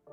Don't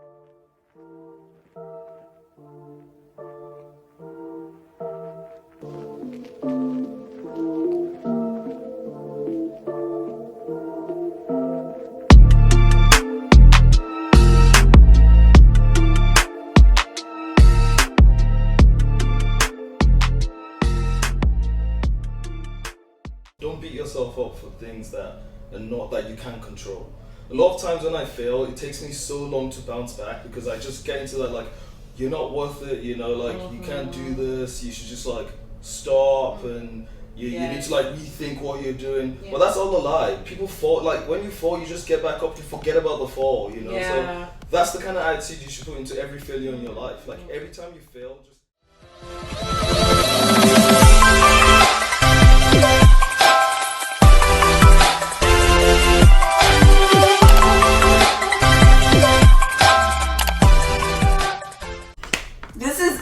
beat yourself up for things that are not that you can't control. A lot of times when I fail, it takes me so long to bounce back because I just get into that like, you're not worth it, you know, like you can't do this, you should just like stop and you need to like rethink what you're doing. But that's all a lie. People fall, like when you fall, you just get back up, you forget about the fall, you know. So that's the kind of attitude you should put into every failure in your life. Like every time you fail, just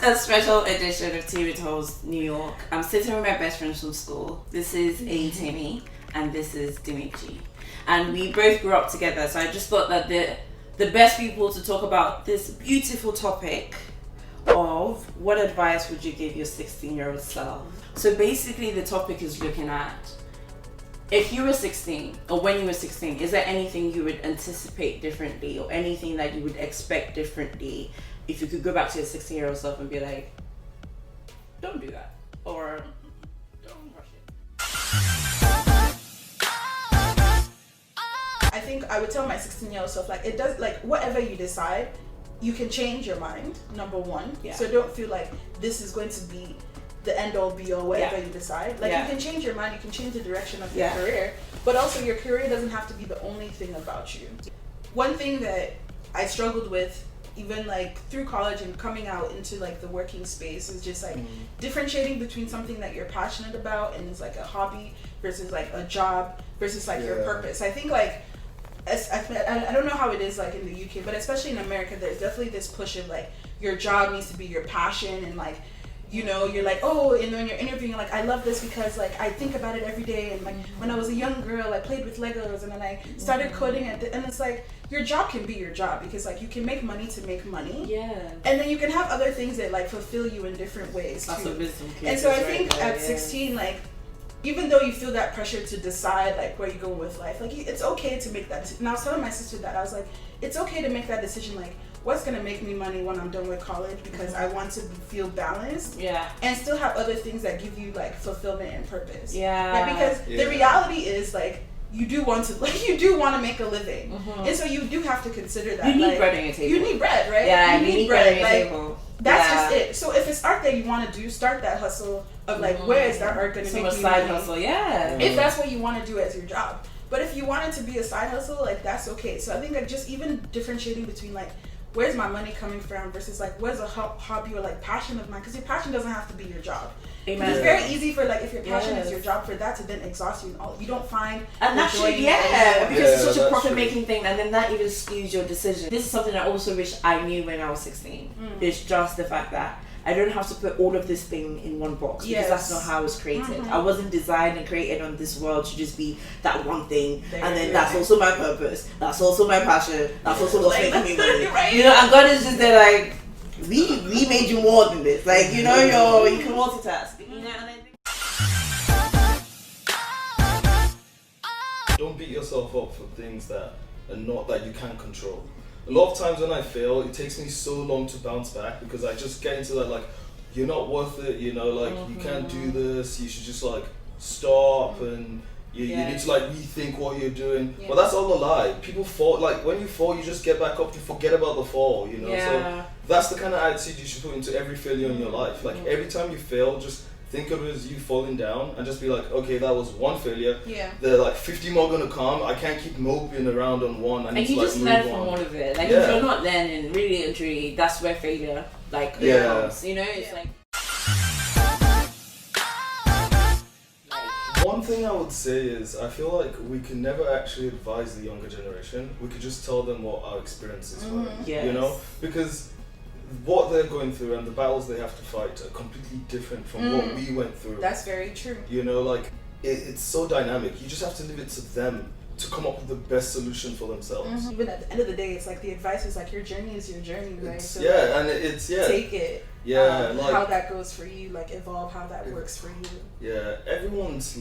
a special edition of Tols, New York. I'm sitting with my best friends from school. This is Timmy and this is Dimitri. And we both grew up together, so I just thought that the best people to talk about this beautiful topic of what advice would you give your 16-year-old self. So basically the topic is looking at if you were 16 or when you were 16, is there anything you would anticipate differently or anything that you would expect differently if you could go back to your 16-year-old self and be like, don't do that, or don't rush it? I think I would tell my 16-year-old self, like, it does, like, whatever you decide, you can change your mind, number one. So don't feel like this is going to be the end all be all, whatever you decide. Like, you can change your mind, you can change the direction of your career, but also your career doesn't have to be the only thing about you. One thing that I struggled with even like through college and coming out into like the working space is just like differentiating between something that you're passionate about and is like a hobby versus like a job versus like your purpose. I think like I don't know how it is like in the UK, but especially in America, there's definitely this push of like your job needs to be your passion, and like, you know, you're like, oh, and when you're interviewing, like, I love this because like I think about it every day, and like when I was a young girl I played with Legos and then I started coding and it's like your job can be your job because like you can make money to make money, and then you can have other things that like fulfill you in different ways too. And so I think at 16, like, even though you feel that pressure to decide like where you go with life, like it's okay to make that and I was telling my sister that I was like, it's okay to make that decision, like what's gonna make me money when I'm done with college, because I want to feel balanced and still have other things that give you like fulfillment and purpose. Like, because the reality is like you do want to make a living, and so you do have to consider that you need like, bread on your table. You need bread, right? Yeah, you need bread. On your like table. That's just it. So if it's art that you want to do, start that hustle of like where is that art going to make you side money? hustle, if that's what you want to do as your job. But if you want it to be a side hustle, like that's okay. So I think like just even differentiating between like where's my money coming from versus like where's a hobby or like passion of mine, because your passion doesn't have to be your job. It's very easy for like if your passion is your job for that to then exhaust you and all, you don't find and that should because it's such a profit making thing, and then that even skews your decision. This is something I also wish I knew when I was 16. It's just the fact that I don't have to put all of this thing in one box, because that's not how I was created. I wasn't designed and created on this world to just be that one thing, and then that's also my purpose, that's also my passion, that's also what's making me money. You know, and God is just there like, we made you more than this. Like, you know, you can multitask. You know, and I think don't beat yourself up for things that are not that you can't control. A lot of times when I fail, it takes me so long to bounce back because I just get into that like, you're not worth it, you know, like you can't do this, you should just like stop and you need to like rethink what you're doing. But that's all a lie. People fall, like when you fall, you just get back up, you forget about the fall, you know. So that's the kind of attitude you should put into every failure in your life. Like every time you fail, just think of it as you falling down and just be like, okay, that was one failure. There are like 50 more gonna come. I can't keep moping around on one. I need to you like just move learn on. from all of it. Like if you're not learning, really and truly, that's where failure like comes. You know, it's like. One thing I would say is I feel like we can never actually advise the younger generation. We could just tell them what our experiences were. You know, because what they're going through and the battles they have to fight are completely different from what we went through. That's very true. You know, like it's so dynamic. You just have to leave it to them to come up with the best solution for themselves. Even at the end of the day, it's like the advice is like your journey is your journey, right? So and it's take it. Like how that goes for you, like evolve how that works for you. Yeah, everyone's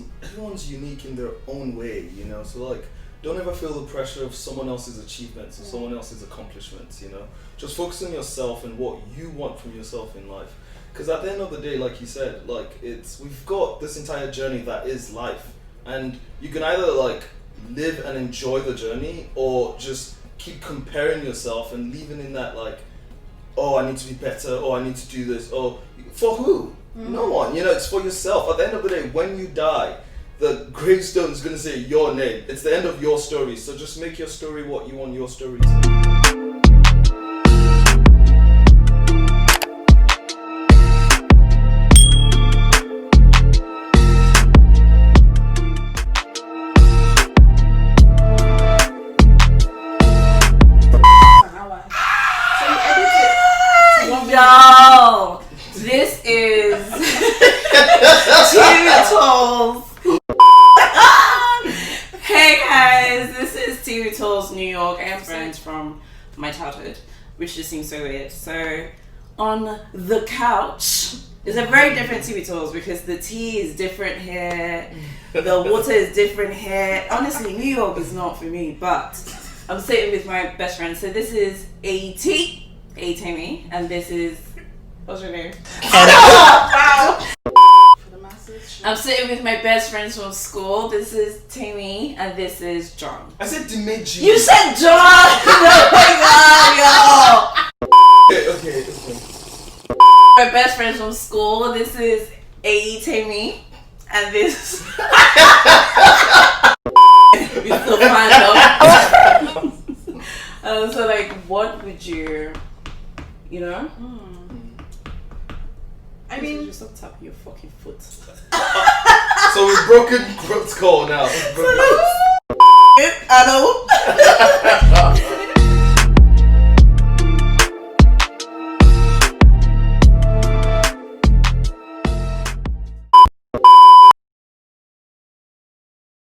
unique in their own way, you know. So like, don't ever feel the pressure of someone else's achievements or someone else's accomplishments, you know. Just focus on yourself and what you want from yourself in life. Because at the end of the day, like you said, like we've got this entire journey that is life, and you can either like live and enjoy the journey or just keep comparing yourself and living in that like, oh, I need to be better, or I need to do this, or for who? No one, you know, it's for yourself. At the end of the day, when you die, the gravestone is going to say your name. It's the end of your story, so just make your story what you want your story to be. Yo, this is Tols. Hey guys, this is TV Tols New York. I have friends from my childhood, which just seems so weird. So on the couch is a very different TV Tols because the tea is different here, the water is different here. Honestly, New York is not for me, but I'm sitting with my best friend. So this is Tammy, and this is, what's your name? Wow. For the masses, I'm sitting with my best friends from school. This is Tammy, and this is John. I said Dimeji. You said John! Oh my god, yo! Okay. My best friends from school. This is Tammy, and this. We still find out. So like, what would you know? I mean, just don't tap your fucking foot. So we've broken protocol now. I know.